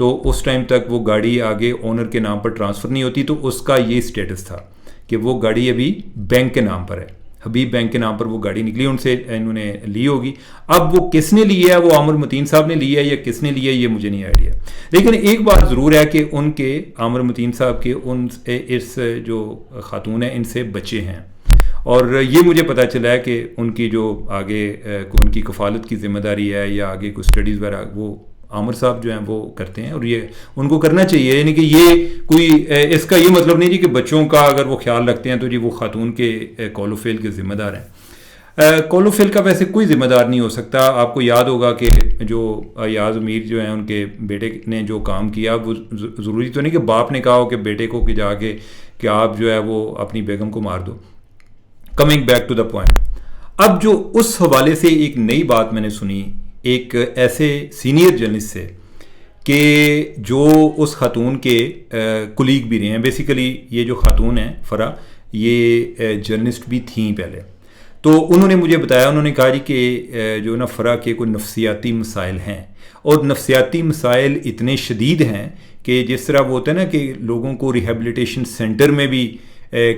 تو اس ٹائم تک وہ گاڑی آگے اونر کے نام پر ٹرانسفر نہیں ہوتی، تو اس کا یہ سٹیٹس تھا کہ وہ گاڑی ابھی بینک کے نام پر ہے، حبیب بینک کے نام پر وہ گاڑی نکلی، ان سے انہوں نے لی ہوگی. اب وہ کس نے لی ہے، وہ عامر متین صاحب نے لی ہے یا کس نے لی ہے، یہ مجھے نہیں آئیڈیا. لیکن ایک بات ضرور ہے کہ ان کے عامر متین صاحب کے اس جو خاتون ہیں ان سے بچے ہیں، اور یہ مجھے پتہ چلا ہے کہ ان کی جو آگے ان کی کفالت کی ذمہ داری ہے یا آگے کوئی اسٹڈیز وغیرہ وہ عامر صاحب جو ہیں وہ کرتے ہیں، اور یہ ان کو کرنا چاہیے. یعنی کہ یہ کوئی اس کا یہ مطلب نہیں جی کہ بچوں کا اگر وہ خیال رکھتے ہیں تو جی وہ خاتون کے قول و فعل کے ذمہ دار ہیں. قول و فعل کا ویسے کوئی ذمہ دار نہیں ہو سکتا. آپ کو یاد ہوگا کہ جو ایاز امیر جو ہیں ان کے بیٹے نے جو کام کیا، وہ ضروری تو نہیں کہ باپ نے کہا ہو کہ بیٹے کو کہ جا کے کہ آپ جو ہے وہ اپنی بیگم کو مار دو. Coming back to the point, اب جو اس حوالے سے ایک نئی بات میں نے سنی ایک ایسے سینئر جرنلسٹ سے کہ جو اس خاتون کے کولیگ بھی رہے ہیں. بیسیکلی یہ جو خاتون ہیں فرا، یہ جرنلسٹ بھی تھیں پہلے. تو انہوں نے مجھے بتایا، انہوں نے کہا جی کہ جو نا فرا کے کوئی نفسیاتی مسائل ہیں، اور نفسیاتی مسائل اتنے شدید ہیں کہ جس طرح وہ ہوتا ہے نا کہ لوگوں کو ریہیبلیٹیشن سینٹر میں بھی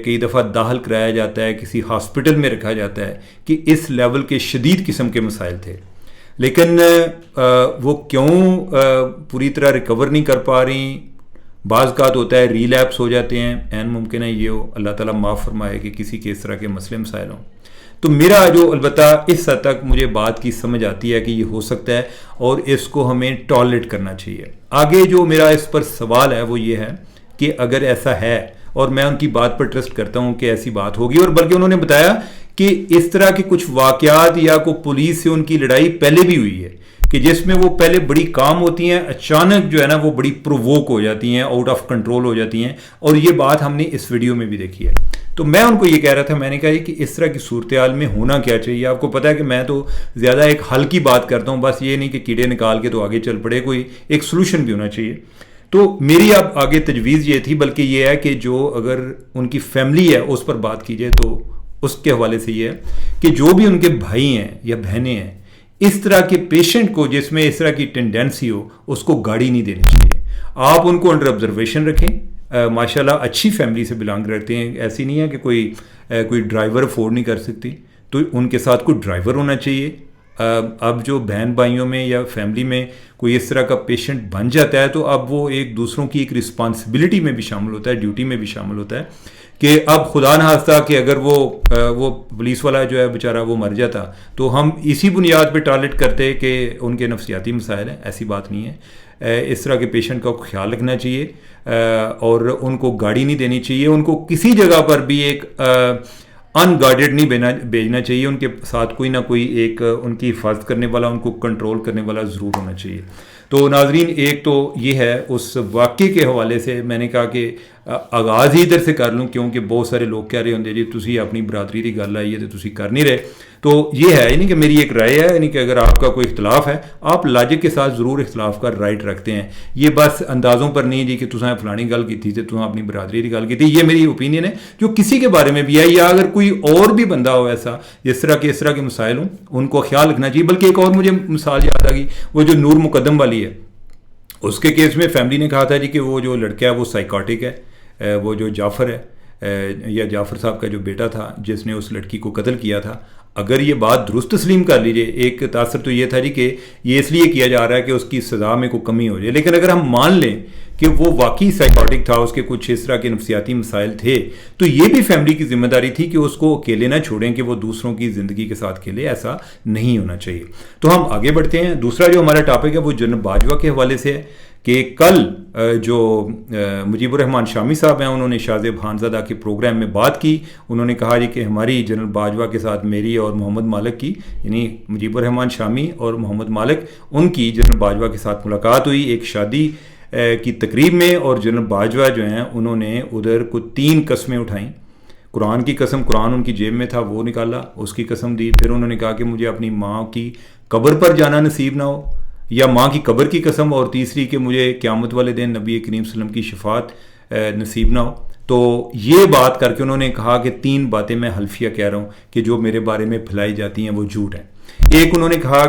کئی دفعہ داخل کرایا جاتا ہے، کسی ہاسپٹل میں رکھا جاتا ہے، کہ اس لیول کے شدید قسم کے مسائل تھے. لیکن وہ کیوں پوری طرح ریکور نہیں کر پا رہی؟ بعض اوقات ہوتا ہے ریلیپس ہو جاتے ہیں، این ممکن ہے یہ ہو، اللہ تعالیٰ معاف فرمائے کہ کسی کے اس طرح کے مسئلے مسائل ہوں. تو میرا جو البتہ اس حد تک مجھے بات کی سمجھ آتی ہے کہ یہ ہو سکتا ہے اور اس کو ہمیں ٹالریٹ کرنا چاہیے. آگے جو میرا اس پر سوال ہے وہ یہ ہے کہ اگر ایسا ہے، اور میں ان کی بات پر ٹرسٹ کرتا ہوں کہ ایسی بات ہوگی، اور بلکہ انہوں نے بتایا کہ اس طرح کے کچھ واقعات یا کوئی پولیس سے ان کی لڑائی پہلے بھی ہوئی ہے کہ جس میں وہ پہلے بڑی کام ہوتی ہیں، اچانک جو ہے نا وہ بڑی پروووک ہو جاتی ہیں، آؤٹ آف کنٹرول ہو جاتی ہیں، اور یہ بات ہم نے اس ویڈیو میں بھی دیکھی ہے. تو میں ان کو یہ کہہ رہا تھا، میں نے کہا کہ اس طرح کی صورتحال میں ہونا کیا چاہیے. آپ کو پتہ ہے کہ میں تو زیادہ ایک حل کی بات کرتا ہوں، بس یہ نہیں کہ کیڑے نکال کے تو آگے چل پڑے، کوئی ایک سلوشن بھی ہونا چاہیے. تو میری اب آگے تجویز یہ تھی، بلکہ یہ ہے کہ جو اگر ان کی فیملی ہے اس پر بات کی جائے تو اس کے حوالے سے یہ ہے کہ جو بھی ان کے بھائی ہیں یا بہنیں ہیں، اس طرح کے پیشنٹ کو جس میں اس طرح کی ٹینڈنسی ہو، اس کو گاڑی نہیں دینی چاہیے. آپ ان کو انڈر آبزرویشن رکھیں. ماشاءاللہ اچھی فیملی سے بلانگ کرتے ہیں، ایسی نہیں ہے کہ کوئی ڈرائیور افورڈ نہیں کر سکتی، تو ان کے ساتھ کوئی ڈرائیور ہونا چاہیے. اب جو بہن بھائیوں میں یا فیملی میں کوئی اس طرح کا پیشنٹ بن جاتا ہے تو اب وہ ایک دوسروں کی ایک رسپانسبلٹی میں بھی شامل ہوتا ہے، ڈیوٹی میں بھی شامل ہوتا ہے کہ اب خدا نہ خواستہ کہ اگر وہ پولیس والا جو ہے بیچارہ وہ مر جاتا تو ہم اسی بنیاد پہ ٹارگیٹ کرتے کہ ان کے نفسیاتی مسائل ہیں. ایسی بات نہیں ہے. اس طرح کے پیشنٹ کا خیال رکھنا چاہیے اور ان کو گاڑی نہیں دینی چاہیے. ان کو کسی جگہ پر بھی ایک ان گارڈیڈ نہیں بھیجنا چاہیے. ان کے ساتھ کوئی نہ کوئی ایک ان کی حفاظت کرنے والا، ان کو کنٹرول کرنے والا ضرور ہونا چاہیے. تو ناظرین، ایک تو یہ ہے اس واقعے کے حوالے سے میں نے کہا کہ آغاز ہی ادھر سے کر لوں، کیونکہ بہت سارے لوگ کہہ رہے ہوں جی تسی اپنی برادری کی گل آئی ہے تو تسی کر نہیں رہے. تو یہ ہے یعنی کہ میری ایک رائے ہے، یعنی کہ اگر آپ کا کوئی اختلاف ہے، آپ لاجک کے ساتھ ضرور اختلاف کا رائٹ رکھتے ہیں. یہ بس اندازوں پر نہیں جی کہ تساں فلانی گل کی تھی تو تساں اپنی برادری کی گل کی تھی. یہ میری اوپینین ہے جو کسی کے بارے میں بھی ہے، یا اگر کوئی اور بھی بندہ ہو ایسا اس طرح کے مسائل ہوں، ان کو خیال رکھنا چاہیے. بلکہ ایک اور مجھے مثال یاد آ گئی، وہ جو نور مقدم والی ہے، اس کے کیس میں فیملی نے کہا تھا جی کہ وہ جو لڑکا ہے وہ سائیکاٹک ہے. وہ جو جعفر ہے یا جعفر صاحب کا جو بیٹا تھا جس نے اس لڑکی کو قتل کیا تھا، اگر یہ بات درست تسلیم کر لیجئے، ایک تاثر تو یہ تھا جی کہ یہ اس لیے کیا جا رہا ہے کہ اس کی سزا میں کوئی کمی ہو جائے، لیکن اگر ہم مان لیں کہ وہ واقعی سائیکاٹک تھا، اس کے کچھ اس طرح کے نفسیاتی مسائل تھے، تو یہ بھی فیملی کی ذمہ داری تھی کہ اس کو اکیلے نہ چھوڑیں کہ وہ دوسروں کی زندگی کے ساتھ کھیلے. ایسا نہیں ہونا چاہیے. تو ہم آگے بڑھتے ہیں. دوسرا جو ہمارا ٹاپک ہے وہ جنرل باجوہ کے حوالے سے ہے کہ کل جو مجیب الرحمان شامی صاحب ہیں، انہوں نے شاہ زیب خانزادہ کے پروگرام میں بات کی. انہوں نے کہا جی کہ ہماری جنرل باجوہ کے ساتھ میری اور محمد مالک کی، یعنی مجیب الرحمان شامی اور محمد مالک، ان کی جنرل باجوہ کے ساتھ ملاقات ہوئی ایک شادی کی تقریب میں، اور جنرل باجوہ جو ہیں انہوں نے ادھر کو 3 قسمیں اٹھائیں. قرآن کی قسم، قرآن ان کی جیب میں تھا وہ نکالا، اس کی قسم دی. پھر انہوں نے کہا کہ مجھے اپنی ماں کی قبر پر جانا نصیب نہ ہو، یا ماں کی قبر کی قسم، اور تیسری کہ مجھے قیامت والے دن نبی کریم صلی اللہ علیہ وسلم کی شفاعت نصیب نہ ہو. تو یہ بات کر کے انہوں نے کہا کہ 3 باتیں میں حلفیہ کہہ رہا ہوں کہ جو میرے بارے میں پھیلائی جاتی ہیں وہ جھوٹ ہیں. ایک انہوں نے کہا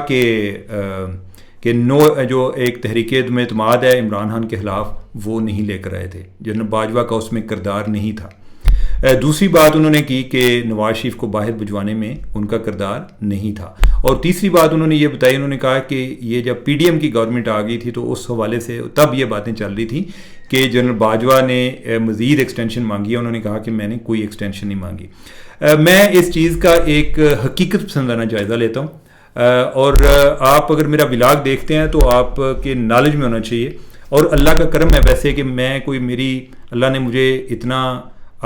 کہ جو ایک تحریک عدم اعتماد ہے عمران خان کے خلاف وہ نہیں لے کر آئے تھے. جنرل باجوہ کا اس میں کردار نہیں تھا. دوسری بات انہوں نے کی کہ نواز شریف کو باہر بھجوانے میں ان کا کردار نہیں تھا. اور تیسری بات انہوں نے یہ بتائی, انہوں نے کہا کہ یہ جب پی ڈی ایم کی گورنمنٹ آ گئی تھی تو اس حوالے سے تب یہ باتیں چل رہی تھیں کہ جنرل باجوہ نے مزید ایکسٹینشن مانگی ہے. انہوں نے کہا کہ میں نے کوئی ایکسٹینشن نہیں مانگی. میں اس چیز کا ایک حقیقت پسندانہ جائزہ لیتا ہوں, اور آپ اگر میرا ولاگ دیکھتے ہیں تو آپ کے نالج میں ہونا چاہیے. اور اللہ کا کرم ہے ویسے کہ میں اللہ نے مجھے اتنا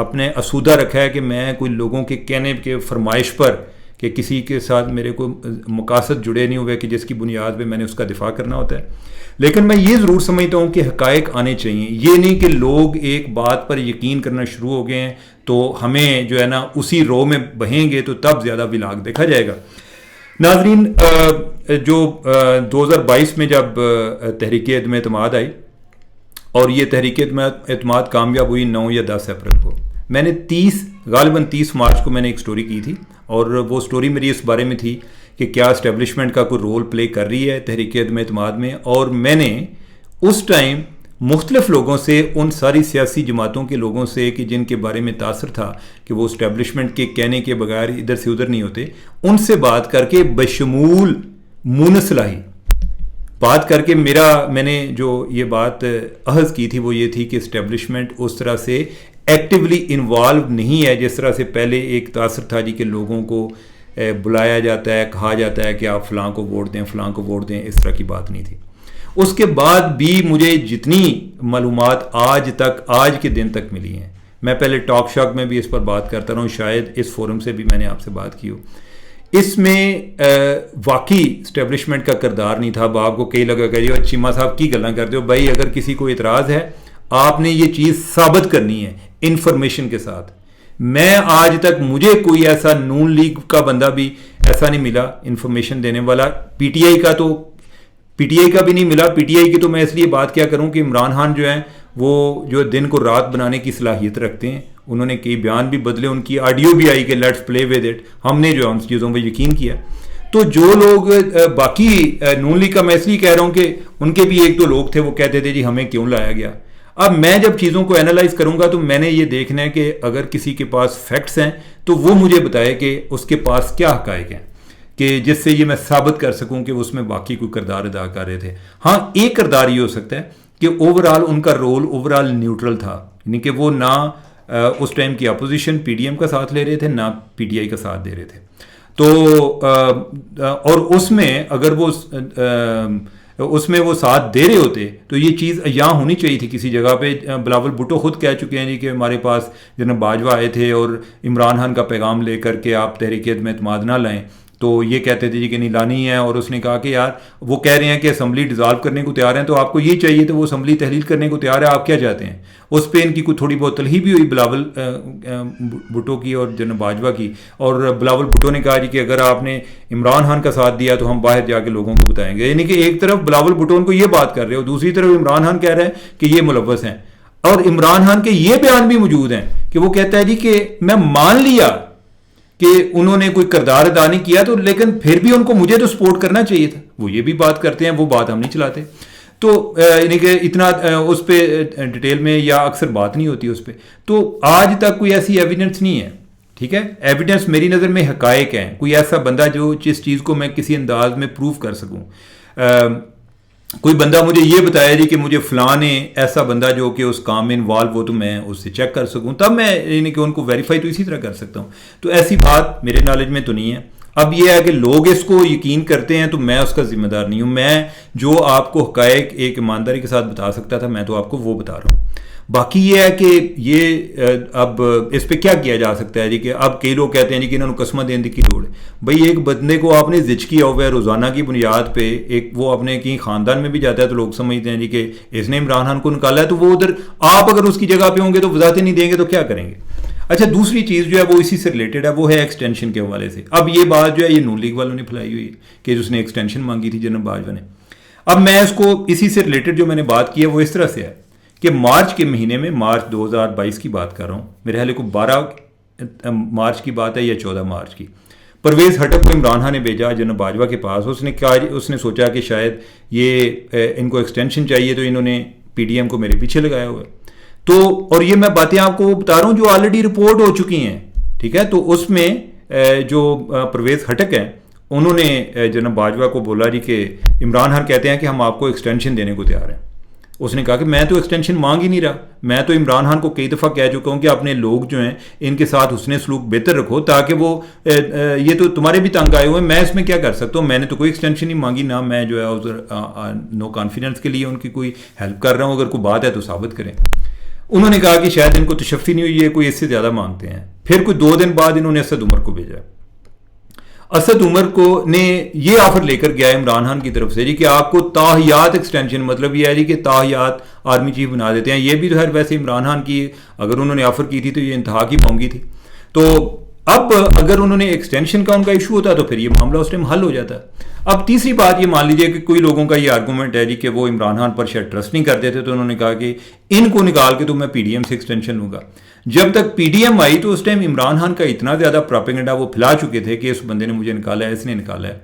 اپنے اسودہ رکھا ہے کہ میں کوئی لوگوں کے کہنے کے فرمائش پر کہ کسی کے ساتھ میرے کو مقاصد جڑے نہیں ہوئے کہ جس کی بنیاد پہ میں نے اس کا دفاع کرنا ہوتا ہے. لیکن میں یہ ضرور سمجھتا ہوں کہ حقائق آنے چاہیے. یہ نہیں کہ لوگ ایک بات پر یقین کرنا شروع ہو گئے ہیں تو ہمیں جو ہے نا اسی رو میں بہیں گے تو تب زیادہ ولاگ دیکھا جائے گا. ناظرین, جو 2022 میں جب تحریک عدم اعتماد آئی اور یہ تحریک اعتماد کامیاب ہوئی 9 یا 10 اپریل کو, میں نے غالباً 30 مارچ کو میں نے ایک سٹوری کی تھی, اور وہ سٹوری میری اس بارے میں تھی کہ کیا اسٹیبلشمنٹ کا کوئی رول پلے کر رہی ہے تحریک عدم اعتماد میں. اور میں نے اس ٹائم مختلف لوگوں سے, ان ساری سیاسی جماعتوں کے لوگوں سے کہ جن کے بارے میں تاثر تھا کہ وہ اسٹیبلشمنٹ کے کہنے کے بغیر ادھر سے ادھر نہیں ہوتے, ان سے بات کر کے بشمول مونس صلاحی بات کر کے میں نے جو یہ بات اخذ کی تھی وہ یہ تھی کہ اسٹیبلشمنٹ اس طرح سے ایکٹیولی انوالو نہیں ہے جس طرح سے پہلے ایک تاثر تھا جی کہ لوگوں کو بلایا جاتا ہے, کہا جاتا ہے کہ آپ فلاں کو ووٹ دیں, فلاں کو ووٹ دیں. اس طرح کی بات نہیں تھی. اس کے بعد بھی مجھے جتنی معلومات آج کے دن تک ملی ہیں, میں پہلے ٹاک شاک میں بھی اس پر بات کرتا رہا ہوں, شاید اس فورم سے بھی میں نے آپ سے بات کی ہو, اس میں واقعی اسٹیبلشمنٹ کا کردار نہیں تھا. اب آپ کو کئی لگا کہ جی چیمہ صاحب کی گلاں کرتے ہو. بھائی اگر کسی کو اعتراض ہے آپ نے یہ چیز ثابت کرنی ہے انفارمیشن کے ساتھ. میں آج تک مجھے کوئی ایسا نون لیگ کا بندہ بھی ایسا نہیں ملا انفارمیشن دینے والا, پی ٹی آئی کا بھی نہیں ملا. پی ٹی آئی کی تو میں اس لیے بات کیا کروں کہ عمران خان جو ہیں وہ جو دن کو رات بنانے کی صلاحیت رکھتے ہیں, انہوں نے کئی بیان بھی بدلے, ان کی آڈیو بھی آئی کہ لیٹس پلے ود اٹ, ہم نے جو ہے ان چیزوں پہ یقین کیا. تو جو لوگ باقی نون لیگ کا میں اس لیے کہہ رہا ہوں کہ ان کے بھی ایک دو لوگ تھے وہ کہتے تھے جی ہمیں کیوں لایا گیا. اب میں جب چیزوں کو اینالائز کروں گا تو میں نے یہ دیکھنا ہے کہ اگر کسی کے پاس فیکٹس ہیں تو وہ مجھے بتائے کہ اس کے پاس کیا حقائق ہیں کہ جس سے یہ میں ثابت کر سکوں کہ اس میں باقی کوئی کردار ادا کر رہے تھے. ہاں ایک کردار یہ ہو سکتا ہے کہ اوورآل ان کا رول اوورآل نیوٹرل تھا, یعنی کہ وہ نہ اس ٹائم کی اپوزیشن پی ڈی ایم کا ساتھ لے رہے تھے نہ پی ٹی آئی کا ساتھ دے رہے تھے. تو اور اس میں اگر وہ ساتھ دے رہے ہوتے تو یہ چیز یہاں ہونی چاہیے تھی کسی جگہ پہ. بلاول بھٹو خود کہہ چکے ہیں جی کہ ہمارے پاس جناب باجوہ آئے تھے اور عمران خان کا پیغام لے کر کے آپ تحریک عدم اعتماد نہ لائیں, تو یہ کہتے تھے جی کہ نہیں لانی ہے. اور اس نے کہا کہ یار وہ کہہ رہے ہیں کہ اسمبلی ڈیزالو کرنے کو تیار ہیں تو آپ کو یہ چاہیے تو وہ اسمبلی تحلیل کرنے کو تیار ہے, آپ کیا چاہتے ہیں. اس پہ ان کی کوئی تھوڑی بہت تلہی بھی ہوئی بلاول بھٹو کی اور جناب باجوہ کی, اور بلاول بھٹو نے کہا جی کہ اگر آپ نے عمران خان کا ساتھ دیا تو ہم باہر جا کے لوگوں کو بتائیں گے. یعنی کہ ایک طرف بلاول بھٹو ان کو یہ بات کر رہے ہو, دوسری طرف عمران خان کہہ رہے ہیں کہ یہ ملوث ہیں. اور عمران خان کے یہ بیان بھی موجود ہیں کہ وہ کہتا ہے جی کہ میں مان لیا کہ انہوں نے کوئی کردار ادا نہیں کیا تو لیکن پھر بھی ان کو مجھے تو سپورٹ کرنا چاہیے تھا. وہ یہ بھی بات کرتے ہیں, وہ بات ہم نہیں چلاتے. تو یعنی کہ اتنا اس پہ ڈیٹیل میں یا اکثر بات نہیں ہوتی اس پہ. تو آج تک کوئی ایسی ایویڈنس نہیں ہے, ٹھیک ہے. ایویڈنس میری نظر میں حقائق ہیں, کوئی ایسا بندہ جو جس چیز کو میں کسی انداز میں پروف کر سکوں. کوئی بندہ مجھے یہ بتایا جی کہ مجھے فلاں نے ایسا بندہ جو کہ اس کام میں انوالو ہو تو میں اس سے چیک کر سکوں, تب میں یعنی کہ ان کو ویریفائی تو اسی طرح کر سکتا ہوں. تو ایسی بات میرے نالج میں تو نہیں ہے. اب یہ ہے کہ لوگ اس کو یقین کرتے ہیں تو میں اس کا ذمہ دار نہیں ہوں. میں جو آپ کو حقائق ایک ایمانداری کے ساتھ بتا سکتا تھا میں تو آپ کو وہ بتا رہا ہوں. باقی یہ ہے کہ یہ اب اس پہ کیا کیا جا سکتا ہے جی کہ اب کئی لوگ کہتے ہیں جی کہ انہوں نے قسمیں دینے کی لوڑ ہے. بھائی ایک بندے کو آپ نے زچ کیا ہوا ہے روزانہ کی بنیاد پہ, ایک وہ اپنے کہیں خاندان میں بھی جاتا ہے تو لوگ سمجھتے ہیں جی کہ اس نے عمران خان کو نکالا ہے, تو وہ ادھر آپ اگر اس کی جگہ پہ ہوں گے تو وضاحتیں نہیں دیں گے تو کیا کریں گے. اچھا دوسری چیز جو ہے وہ اسی سے ریلیٹڈ ہے, وہ ہے ایکسٹینشن کے حوالے سے. اب یہ بات جو ہے یہ نون لیگ والوں نے پھیلائی ہوئی ہے کہ اس نے ایکسٹینشن مانگی تھی جناب باجوہ نے. اب میں اس کو اسی سے ریلیٹڈ جو میں نے بات کی ہے وہ اس طرح سے ہے کہ مارچ کے مہینے میں, مارچ 2022 کی بات کر رہا ہوں, میرے خیال کو 12 مارچ کی بات ہے یا 14 مارچ کی. پرویز ہٹک کو عمران خان نے بھیجا جنرل باجوہ کے پاس. اس نے سوچا کہ شاید یہ ان کو ایکسٹینشن چاہیے تو انہوں نے پی ڈی ایم کو میرے پیچھے لگایا ہوا ہے. تو اور یہ میں باتیں آپ کو بتا رہا ہوں جو آلریڈی رپورٹ ہو چکی ہیں, ٹھیک ہے. تو اس میں جو پرویز ہٹک ہیں انہوں نے جناب باجوہ کو بولا جی کہ عمران خان کہتے ہیں کہ ہم آپ کو ایکسٹینشن دینے کو تیار ہیں. اس نے کہا کہ میں تو ایکسٹینشن مانگ ہی نہیں رہا, میں تو عمران خان کو کئی دفعہ کہہ چکا ہوں کہ اپنے لوگ جو ہیں ان کے ساتھ حسن سلوک بہتر رکھو تاکہ وہ یہ تو تمہارے بھی تنگ آئے ہوئے ہیں, میں اس میں کیا کر سکتا ہوں, میں نے تو کوئی ایکسٹینشن نہیں مانگی, نہ میں جو ہے نو کانفیڈنس کے لیے ان کی کوئی ہیلپ کر رہا ہوں, اگر کوئی بات ہے تو ثابت کریں. انہوں نے کہا کہ شاید ان کو تشفی نہیں ہوئی ہے, کوئی اس سے زیادہ مانگتے ہیں. پھر کوئی 2 دن بعد انہوں نے اسد عمر کو بھیجا. اسد عمر کو نے یہ آفر لے کر گیا عمران خان کی طرف سے جی کہ آپ کو تاحیات ایکسٹینشن, مطلب یہ ہے جی کہ تاحیات آرمی چیف بنا دیتے ہیں. یہ بھی تو ہے ویسے عمران خان کی اگر انہوں نے آفر کی تھی تو یہ انتہا کی پونگی تھی. تو اب اگر انہوں نے ایکسٹینشن کا ان کا ایشو ہوتا تو پھر یہ معاملہ اس ٹائم حل ہو جاتا. اب تیسری بات یہ مان لیجیے کہ کوئی لوگوں کا یہ آرگومنٹ ہے جی کہ وہ عمران خان پر شاید ٹرسٹ نہیں کرتے تھے, تو انہوں نے کہا کہ ان کو نکال کے تو میں پی ڈی ایم سے ایکسٹینشن لوں گا. جب تک پی ڈی ایم آئی تو اس ٹائم عمران خان کا اتنا زیادہ پراپیگنڈا وہ پھیلا چکے تھے کہ اس بندے نے مجھے نکالا ہے, اس نے نکالا ہے,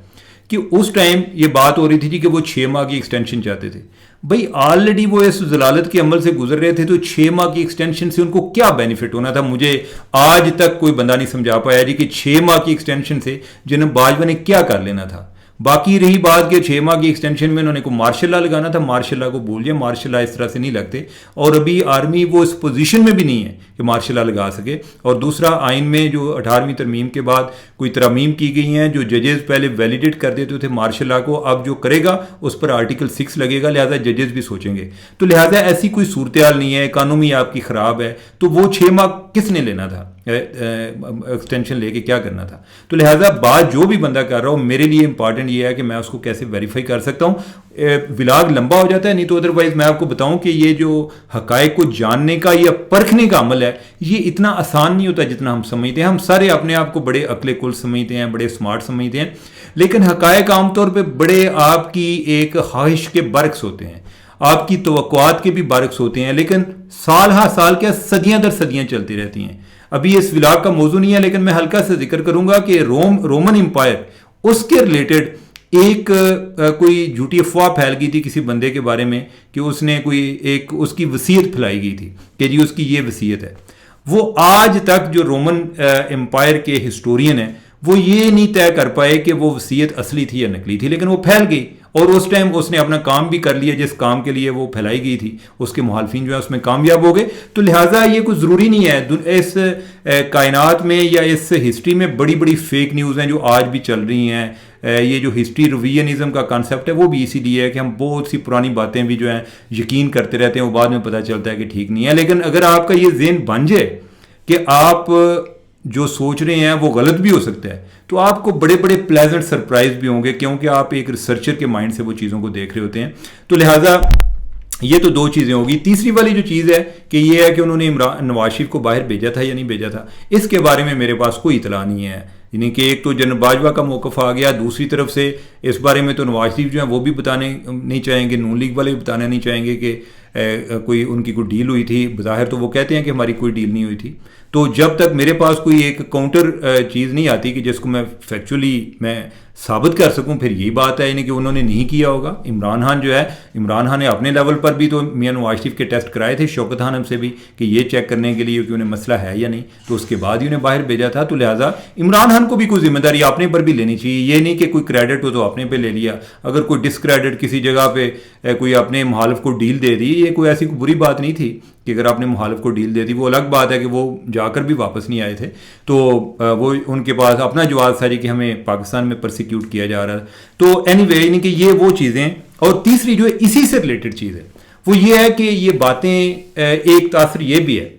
کہ اس ٹائم یہ بات ہو رہی تھی جی کہ وہ 6 ماہ کی ایکسٹینشن چاہتے تھے. بھائی آلریڈی وہ اس ضلالت کے عمل سے گزر رہے تھے, تو 6 ماہ کی ایکسٹینشن سے ان کو کیا بینیفٹ ہونا تھا؟ مجھے آج تک کوئی بندہ نہیں سمجھا پایا جی کہ 6 ماہ کی ایکسٹینشن سے جناب باجوہ نے کیا کر لینا تھا. باقی رہی بات کہ 6 ماہ کی ایکسٹینشن میں انہوں نے کوئی مارشل لا لگانا تھا, مارشل لا کو بول جائے, مارشل لا اس طرح سے نہیں لگتے, اور ابھی آرمی وہ اس پوزیشن میں بھی نہیں ہے کہ مارشل لا لگا سکے. اور دوسرا آئین میں جو 18ویں ترمیم کے بعد کوئی ترامیم کی گئی ہیں, جو ججز پہلے ویلیڈیٹ کر دیتے تھے مارشل لا کو, اب جو کرے گا اس پر آرٹیکل 6 لگے گا, لہٰذا ججز بھی سوچیں گے. تو لہٰذا ایسی کوئی صورتحال نہیں ہے, اکانومی آپ کی خراب ہے, تو وہ 6 ماہ کس نے لینا تھا, ایکسٹینشن لے کے کیا کرنا تھا؟ تو لہٰذا بات جو بھی بندہ کر رہا ہو, میرے لیے امپارٹنٹ یہ ہے کہ میں اس کو کیسے ویریفائی کر سکتا ہوں. ولاگ لمبا ہو جاتا ہے, نہیں تو ادروائز میں آپ کو بتاؤں کہ یہ جو حقائق کو جاننے کا یا پرکھنے کا عمل ہے یہ اتنا آسان نہیں ہوتا جتنا ہم سمجھتے ہیں. ہم سارے اپنے آپ کو بڑے عقل کل سمجھتے ہیں, بڑے اسمارٹ سمجھتے ہیں, لیکن حقائق عام طور پہ بڑے آپ کی ایک خواہش کے برعکس ہوتے ہیں, آپ کی توقعات کے بھی برعکس ہوتے ہیں, لیکن سال ہر سال کیا صدیاں در صدیاں چلتی رہتی ہیں. ابھی اس ولاگ کا موضوع نہیں ہے, لیکن میں ہلکا سے ذکر کروں گا کہ رومن امپائر, اس کے ریلیٹڈ ایک کوئی جھوٹی افواہ پھیل گئی تھی کسی بندے کے بارے میں کہ اس نے کوئی ایک اس کی وصیت پھیلائی گئی تھی کہ جی اس کی یہ وصیت ہے. وہ آج تک جو رومن امپائر کے ہسٹورین ہیں وہ یہ نہیں طے کر پائے کہ وہ وصیت اصلی تھی یا نکلی تھی, لیکن وہ پھیل گئی, اور اس ٹائم اس نے اپنا کام بھی کر لیا جس کام کے لیے وہ پھیلائی گئی تھی. اس کے مخالفین جو ہے اس میں کامیاب ہو گئے. تو لہٰذا یہ کوئی ضروری نہیں ہے, اس کائنات میں یا اس ہسٹری میں بڑی بڑی فیک نیوز ہیں جو آج بھی چل رہی ہیں. یہ جو ہسٹری ریویژنزم کا کانسیپٹ ہے وہ بھی اسی لیے ہے کہ ہم بہت سی پرانی باتیں بھی جو ہیں یقین کرتے رہتے ہیں, وہ بعد میں پتہ چلتا ہے کہ ٹھیک نہیں ہے. لیکن اگر آپ کا یہ ذہن بن جائے کہ آپ جو سوچ رہے ہیں وہ غلط بھی ہو سکتا ہے, تو آپ کو بڑے بڑے پلیزنٹ سرپرائز بھی ہوں گے, کیونکہ آپ ایک ریسرچر کے مائنڈ سے وہ چیزوں کو دیکھ رہے ہوتے ہیں. تو لہٰذا یہ تو 2 چیزیں ہوگی. تیسری والی جو چیز ہے کہ یہ ہے کہ انہوں نے نواز شریف کو باہر بھیجا تھا یا نہیں بھیجا تھا, اس کے بارے میں میرے پاس کوئی اطلاع نہیں ہے. یعنی کہ ایک تو جنرل باجوہ کا موقف آ گیا, دوسری طرف سے اس بارے میں تو نواز شریف جو ہیں وہ بھی بتانے نہیں چاہیں گے, نون لیگ والے بھی بتانے نہیں چاہیں گے کہ کوئی ان کی کوئی ڈیل ہوئی تھی. بظاہر تو وہ کہتے ہیں کہ ہماری کوئی ڈیل نہیں ہوئی تھی. تو جب تک میرے پاس کوئی ایک کاؤنٹر چیز نہیں آتی کہ جس کو میں فیکچولی میں ثابت کر سکوں, پھر یہی بات ہے یعنی کہ انہوں نے نہیں کیا ہوگا. عمران خان جو ہے, عمران خان نے اپنے لیول پر بھی تو میاں نواز شریف کے ٹیسٹ کرائے تھے شوکت خانم سے بھی کہ یہ چیک کرنے کے لیے کہ انہیں مسئلہ ہے یا نہیں, تو اس کے بعد ہی انہیں باہر بھیجا تھا. تو لہٰذا عمران خان کو بھی کوئی ذمہ داری اپنے پر بھی لینی چاہیے. یہ نہیں کہ کوئی کریڈٹ ہو تو اپنے پہ لے لیا, اگر کوئی ڈسکریڈٹ کسی جگہ پہ کوئی اپنے مخالف کو ڈیل دے دی, یہ کوئی ایسی کوئی بری بات نہیں تھی کہ اگر آپ نے مخالف کو ڈیل دے دی. وہ الگ بات ہے کہ وہ جا کر بھی واپس نہیں آئے تھے, تو وہ ان کے پاس اپنا جواز تھا کہ ہمیں پاکستان میں پرسیکیوٹ کیا جا رہا ہے. تو اینی وے یعنی کہ یہ وہ چیزیں. اور تیسری جو ہے اسی سے ریلیٹڈ چیز ہے وہ یہ ہے کہ یہ باتیں ایک تاثر یہ بھی ہے.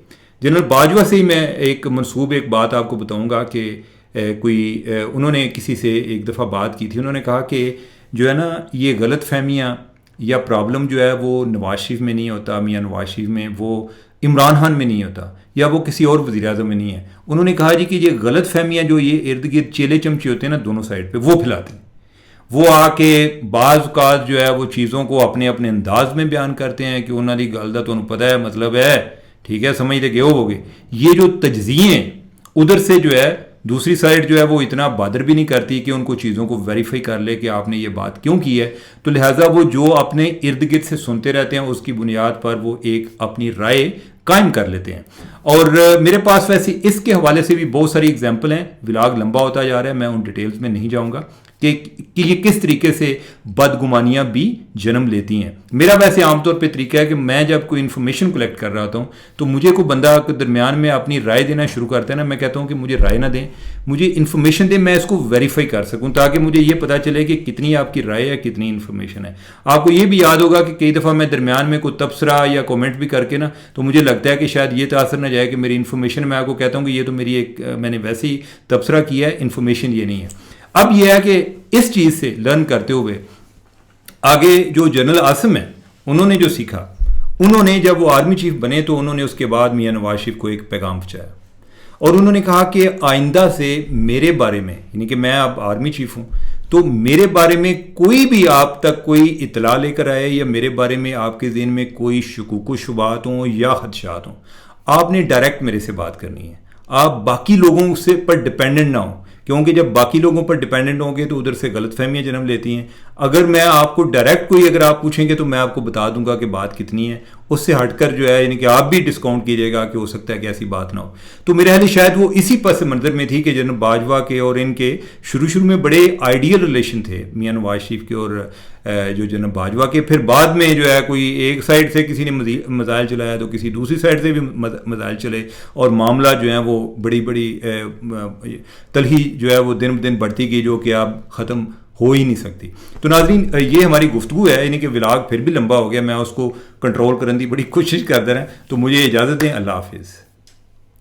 جنرل باجوہ سے ہی میں ایک منسوب ایک بات آپ کو بتاؤں گا کہ کوئی انہوں نے کسی سے ایک دفعہ بات کی تھی, انہوں نے کہا کہ جو ہے نا یہ غلط فہمیاں یا پرابلم جو ہے وہ نواز شریف میں نہیں ہوتا, میاں نواز شریف میں, وہ عمران خان میں نہیں ہوتا, یا وہ کسی اور وزیر اعظم میں نہیں ہے. انہوں نے کہا جی کہ یہ غلط فہمیاں جو یہ ارد گرد چیلے چمچے ہوتے ہیں نا دونوں سائڈ پہ, وہ پھیلاتے ہیں. وہ آ کے بعض اوقات جو ہے وہ چیزوں کو اپنے اپنے انداز میں بیان کرتے ہیں کہ انہوں نے گل دا تو انہوں پتہ ہے مطلب ہے, ٹھیک ہے, سمجھتے کہ وہ ہو گئے. یہ جو تجزیے ہیں ادھر سے جو ہے دوسری سائڈ جو ہے وہ اتنا بادر بھی نہیں کرتی کہ ان کو چیزوں کو ویریفائی کر لے کہ آپ نے یہ بات کیوں کی ہے. تو لہٰذا وہ جو اپنے ارد گرد سے سنتے رہتے ہیں اس کی بنیاد پر وہ ایک اپنی رائے قائم کر لیتے ہیں. اور میرے پاس ویسے اس کے حوالے سے بھی بہت ساری اگزامپل ہیں. ولاگ لمبا ہوتا جا رہا ہے, میں ان ڈیٹیلز میں نہیں جاؤں گا کہ یہ کس طریقے سے بدگمانیاں بھی جنم لیتی ہیں. میرا ویسے عام طور پہ طریقہ ہے کہ میں جب کوئی انفارمیشن کلیکٹ کر رہا ہوں تو مجھے کوئی بندہ درمیان میں اپنی رائے دینا شروع کرتا ہے نا, میں کہتا ہوں کہ مجھے رائے نہ دیں, مجھے انفارمیشن دیں, میں اس کو ویریفائی کر سکوں تاکہ مجھے یہ پتہ چلے کہ کتنی آپ کی رائے ہے, کتنی انفارمیشن ہے. آپ کو یہ بھی یاد ہوگا کہ کئی دفعہ میں درمیان میں کوئی تبصرہ یا کومنٹ بھی کر کے نا تو مجھے لگتا ہے کہ شاید یہ تاثر نہ جائے کہ میری انفارمیشن, میں آپ کو کہتا ہوں کہ یہ تو میری ایک میں نے ویسے ہی تبصرہ کیا ہے, انفارمیشن یہ نہیں ہے. اب یہ ہے کہ اس چیز سے لرن کرتے ہوئے آگے جو جنرل عاصم ہیں انہوں نے جو سیکھا, انہوں نے جب وہ آرمی چیف بنے تو انہوں نے اس کے بعد میاں نواز شریف کو ایک پیغام پہنچایا اور انہوں نے کہا کہ آئندہ سے میرے بارے میں, یعنی کہ میں اب آرمی چیف ہوں, تو میرے بارے میں کوئی بھی آپ تک کوئی اطلاع لے کر آئے یا میرے بارے میں آپ کے ذہن میں کوئی شکوک و شبہات ہوں یا خدشات ہوں, آپ نے ڈائریکٹ میرے سے بات کرنی ہے. آپ باقی لوگوں سے پر ڈپینڈنٹ نہ ہوں, کیونکہ جب باقی لوگوں پر ڈیپینڈنٹ ہوں گے تو ادھر سے غلط فہمیاں جنم لیتی ہیں. اگر میں آپ کو ڈائریکٹ کوئی اگر آپ پوچھیں گے تو میں آپ کو بتا دوں گا کہ بات کتنی ہے, اس سے ہٹ کر جو ہے یعنی کہ آپ بھی ڈسکاؤنٹ کیجیے گا کہ ہو سکتا ہے کہ ایسی بات نہ ہو. تو میرے خیال شاید وہ اسی پس منظر میں تھی کہ جنرل باجوہ کے اور ان کے شروع میں بڑے آئیڈیل ریلیشن تھے میاں نواز شریف کے اور جو جنرل باجوہ کے. پھر بعد میں جو ہے کوئی ایک سائڈ سے کسی نے مزائل چلایا تو کسی دوسری سائڈ سے بھی مزائل چلے اور معاملہ جو ہے وہ بڑی تلخی جو ہے وہ دن بدن بڑھتی گئی جو کہ اب ختم ہو ہی نہیں سکتی. تو ناظرین یہ ہماری گفتگو ہے, یعنی کہ ولاگ پھر بھی لمبا ہو گیا, میں اس کو کنٹرول کرنے کی بڑی کوشش کرتا رہا. تو مجھے اجازت دیں, اللہ حافظ.